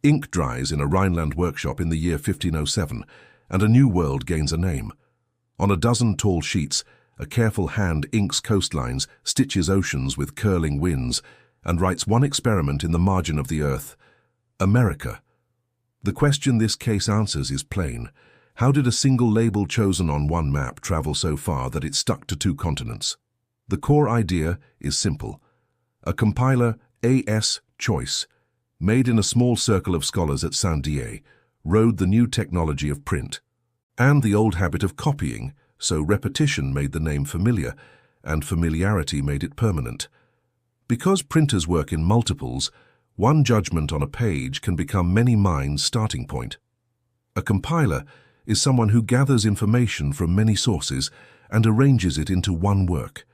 Ink dries in a Rhineland workshop in the year 1507, and a new world gains a name. On a dozen tall sheets, a careful hand inks coastlines, stitches oceans with curling winds, and writes one experiment in the margin of the earth: America. The question this case answers is plain. How did a single label chosen on one map travel so far that it stuck to two continents? The core idea is simple. A compiler, A.S. Choice, made in a small circle of scholars at Saint-Dié, rode the new technology of print, and the old habit of copying, so repetition made the name familiar, and familiarity made it permanent. Because printers work in multiples, one judgment on a page can become many minds' starting point. A compiler is someone who gathers information from many sources and arranges it into one work.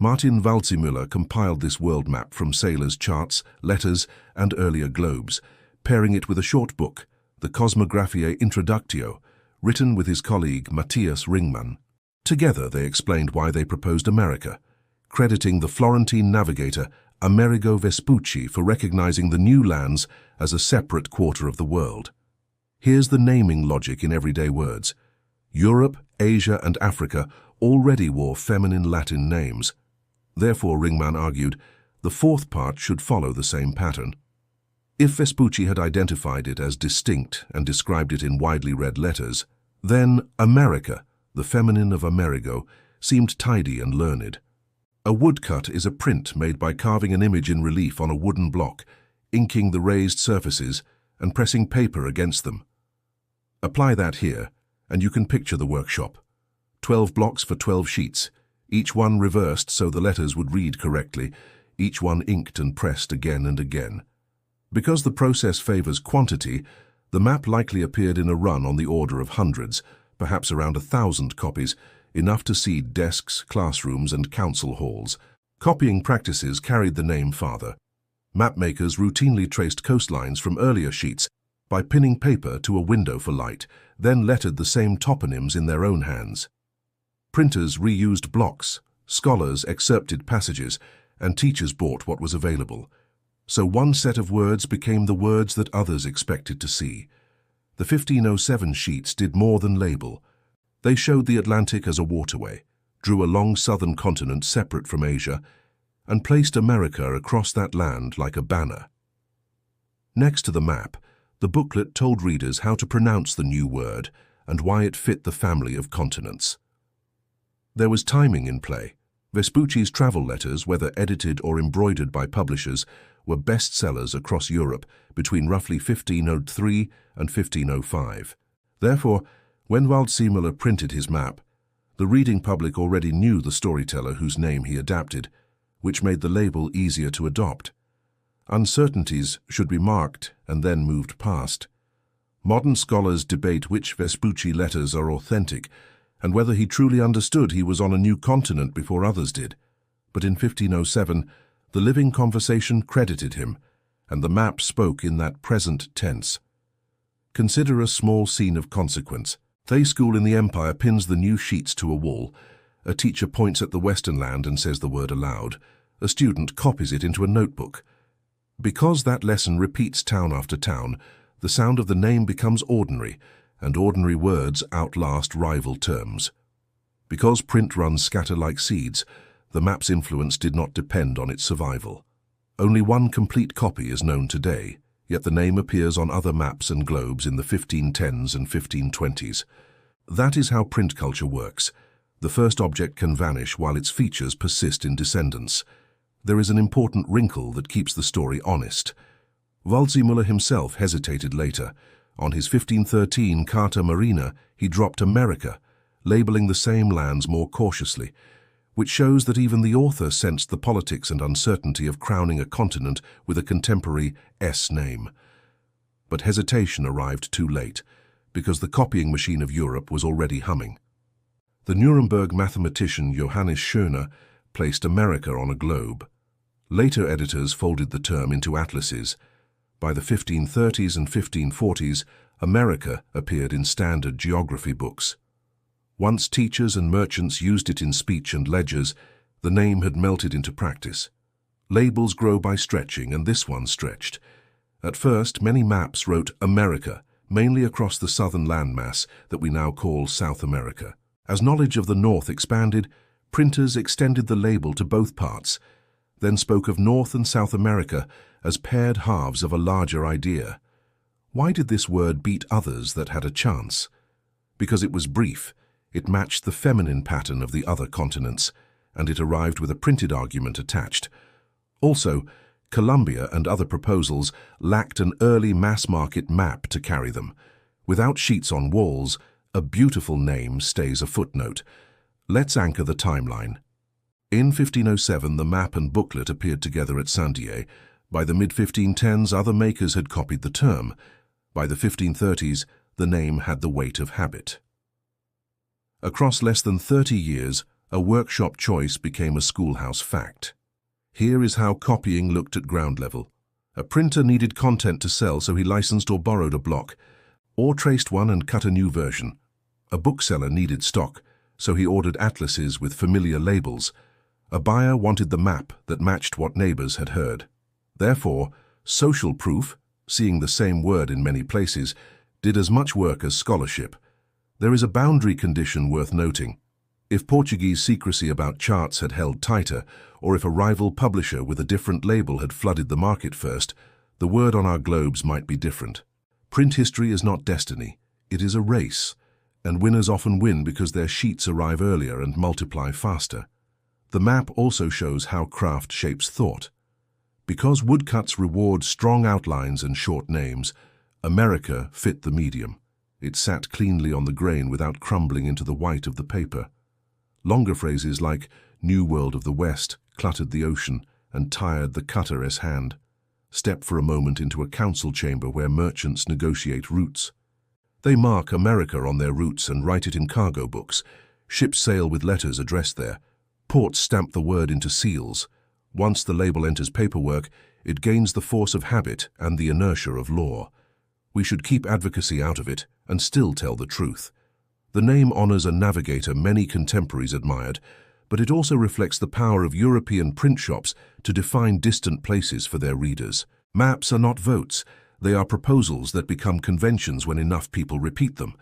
Martin Waldseemüller compiled this world map from sailors' charts, letters, and earlier globes, pairing it with a short book, the Cosmographiae Introductio, written with his colleague Matthias Ringmann. Together they explained why they proposed America, crediting the Florentine navigator Amerigo Vespucci for recognizing the new lands as a separate quarter of the world. Here's the naming logic in everyday words. Europe, Asia, and Africa already wore feminine Latin names. Therefore, Ringmann argued, the fourth part should follow the same pattern. If Vespucci had identified it as distinct and described it in widely read letters, then America, the feminine of Amerigo, seemed tidy and learned. A woodcut is a print made by carving an image in relief on a wooden block, inking the raised surfaces, and pressing paper against them. Apply that here, and you can picture the workshop. 12 blocks for 12 sheets, each one reversed so the letters would read correctly, each one inked and pressed again and again. Because the process favors quantity, the map likely appeared in a run on the order of hundreds, perhaps around 1,000 copies, enough to seed desks, classrooms, and council halls. Copying practices carried the name farther. Mapmakers routinely traced coastlines from earlier sheets by pinning paper to a window for light, then lettered the same toponyms in their own hands. Printers reused blocks, scholars excerpted passages, and teachers bought what was available. So one set of words became the words that others expected to see. The 1507 sheets did more than label. They showed the Atlantic as a waterway, drew a long southern continent separate from Asia, and placed America across that land like a banner. Next to the map, the booklet told readers how to pronounce the new word and why it fit the family of continents. There was timing in play. Vespucci's travel letters, whether edited or embroidered by publishers, were bestsellers across Europe between roughly 1503 and 1505. Therefore, when Waldseemüller printed his map, the reading public already knew the storyteller whose name he adapted, which made the label easier to adopt. Uncertainties should be marked and then moved past. Modern scholars debate which Vespucci letters are authentic and whether he truly understood he was on a new continent before others did. But in 1507, the living conversation credited him, and the map spoke in that present tense. Consider a small scene of consequence. A school in the Empire pins the new sheets to a wall. A teacher points at the Western land and says the word aloud. A student copies it into a notebook. Because that lesson repeats town after town, the sound of the name becomes ordinary, and ordinary words outlast rival terms. Because print runs scatter like seeds, the map's influence did not depend on its survival. Only one complete copy is known today, yet the name appears on other maps and globes in the 1510s and 1520s. That is how print culture works. The first object can vanish while its features persist in descendants. There is an important wrinkle that keeps the story honest. Waldseemüller himself hesitated later. On his 1513 Carta Marina, he dropped America, labeling the same lands more cautiously, which shows that even the author sensed the politics and uncertainty of crowning a continent with a contemporary S name. But hesitation arrived too late, because the copying machine of Europe was already humming. The Nuremberg mathematician Johannes Schöner placed America on a globe. Later editors folded the term into atlases. By the 1530s and 1540s, America appeared in standard geography books. Once teachers and merchants used it in speech and ledgers, the name had melted into practice. Labels grow by stretching, and this one stretched. At first, many maps wrote America, mainly across the southern landmass that we now call South America. As knowledge of the North expanded, printers extended the label to both parts, then spoke of North and South America as paired halves of a larger idea. Why did this word beat others that had a chance? Because it was brief, it matched the feminine pattern of the other continents, and it arrived with a printed argument attached. Also, Colombia and other proposals lacked an early mass-market map to carry them. Without sheets on walls, a beautiful name stays a footnote. Let's anchor the timeline. In 1507, the map and booklet appeared together at Saint-Dié. By the mid-1510s, other makers had copied the term. By the 1530s, the name had the weight of habit. Across less than 30 years, a workshop choice became a schoolhouse fact. Here is how copying looked at ground level. A printer needed content to sell, so he licensed or borrowed a block, or traced one and cut a new version. A bookseller needed stock, so he ordered atlases with familiar labels. A buyer wanted the map that matched what neighbors had heard. Therefore, social proof, seeing the same word in many places, did as much work as scholarship. There is a boundary condition worth noting. If Portuguese secrecy about charts had held tighter, or if a rival publisher with a different label had flooded the market first, the word on our globes might be different. Print history is not destiny, it is a race, and winners often win because their sheets arrive earlier and multiply faster. The map also shows how craft shapes thought. Because woodcuts reward strong outlines and short names, America fit the medium. It sat cleanly on the grain without crumbling into the white of the paper. Longer phrases like New World of the West cluttered the ocean and tired the cutter's hand. Step for a moment into a council chamber where merchants negotiate routes. They mark America on their routes and write it in cargo books. Ships sail with letters addressed there. Ports stamp the word into seals. Once the label enters paperwork, it gains the force of habit and the inertia of law. We should keep advocacy out of it and still tell the truth. The name honors a navigator many contemporaries admired, but it also reflects the power of European print shops to define distant places for their readers. Maps are not votes, they are proposals that become conventions when enough people repeat them.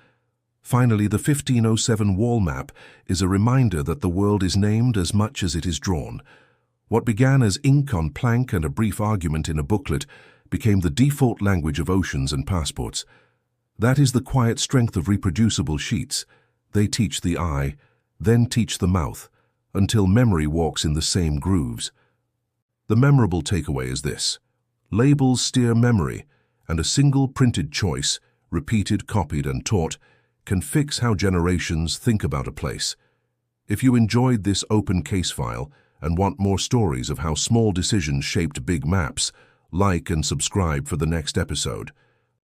Finally, the 1507 wall map is a reminder that the world is named as much as it is drawn. What began as ink on plank and a brief argument in a booklet became the default language of oceans and passports. That is the quiet strength of reproducible sheets. They teach the eye, then teach the mouth, until memory walks in the same grooves. The memorable takeaway is this: labels steer memory, and a single printed choice, repeated, copied, and taught, can fix how generations think about a place. If you enjoyed this open case file and want more stories of how small decisions shaped big maps, like and subscribe for the next episode.